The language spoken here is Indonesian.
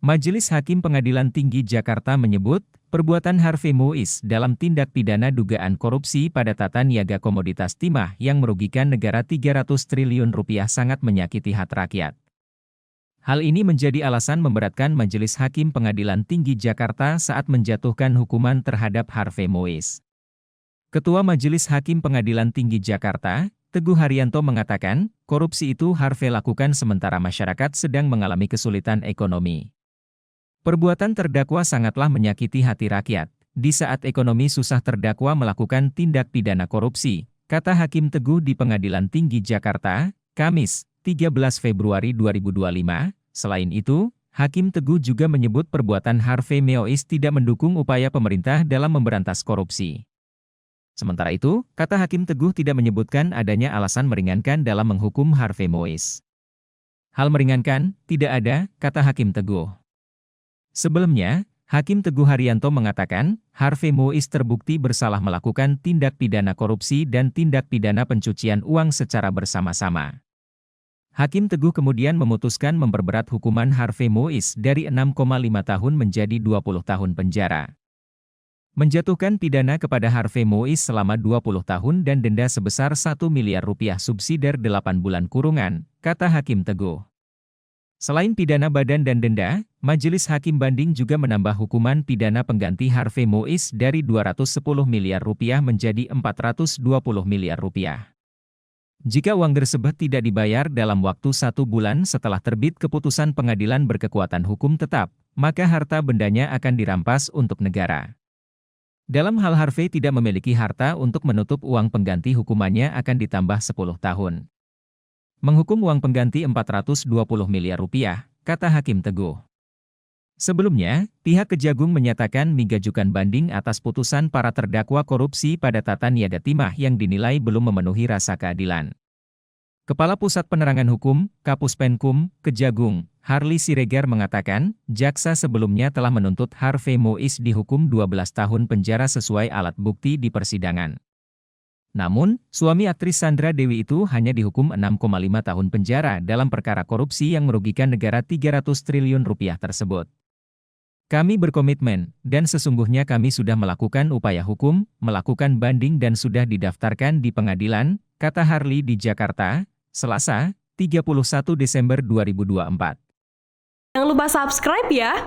Majelis Hakim Pengadilan Tinggi Jakarta menyebut, perbuatan Harvey Mois dalam tindak pidana dugaan korupsi pada tata niaga komoditas timah yang merugikan negara 300 triliun rupiah sangat menyakiti hati rakyat. Hal ini menjadi alasan memberatkan Majelis Hakim Pengadilan Tinggi Jakarta saat menjatuhkan hukuman terhadap Harvey Mois. Ketua Majelis Hakim Pengadilan Tinggi Jakarta, Teguh Haryanto mengatakan, korupsi itu Harvey lakukan sementara masyarakat sedang mengalami kesulitan ekonomi. Perbuatan terdakwa sangatlah menyakiti hati rakyat. Di saat ekonomi susah terdakwa melakukan tindak pidana korupsi, kata Hakim Teguh di Pengadilan Tinggi Jakarta, Kamis, 13 Februari 2025. Selain itu, Hakim Teguh juga menyebut perbuatan Harvey Mois tidak mendukung upaya pemerintah dalam memberantas korupsi. Sementara itu, kata Hakim Teguh tidak menyebutkan adanya alasan meringankan dalam menghukum Harvey Mois. Hal meringankan, tidak ada, kata Hakim Teguh. Sebelumnya, Hakim Teguh Haryanto mengatakan, Harvey Mois terbukti bersalah melakukan tindak pidana korupsi dan tindak pidana pencucian uang secara bersama-sama. Hakim Teguh kemudian memutuskan memperberat hukuman Harvey Mois dari 6,5 tahun menjadi 20 tahun penjara. Menjatuhkan pidana kepada Harvey Mois selama 20 tahun dan denda sebesar 1 miliar rupiah subsidiar 8 bulan kurungan, kata Hakim Teguh. Selain pidana badan dan denda, Majelis Hakim Banding juga menambah hukuman pidana pengganti Harvey Mois dari 210 miliar rupiah menjadi 420 miliar rupiah. Jika uang tersebut tidak dibayar dalam waktu 1 bulan setelah terbit keputusan pengadilan berkekuatan hukum tetap, maka harta bendanya akan dirampas untuk negara. Dalam hal Harvey tidak memiliki harta untuk menutup uang pengganti hukumannya akan ditambah 10 tahun. Menghukum uang pengganti 420 miliar rupiah, kata Hakim Teguh. Sebelumnya, pihak Kejagung menyatakan mengajukan banding atas putusan para terdakwa korupsi pada tata niaga timah yang dinilai belum memenuhi rasa keadilan. Kepala Pusat Penerangan Hukum, Kapus Penkum, Kejagung, Harli Siregar mengatakan, jaksa sebelumnya telah menuntut Harvey Mois dihukum 12 tahun penjara sesuai alat bukti di persidangan. Namun, suami aktris Sandra Dewi itu hanya dihukum 6,5 tahun penjara dalam perkara korupsi yang merugikan negara 300 triliun rupiah tersebut. Kami berkomitmen, dan sesungguhnya kami sudah melakukan upaya hukum, melakukan banding dan sudah didaftarkan di pengadilan, kata Harli di Jakarta, Selasa, 31 Desember 2024. Jangan lupa subscribe ya!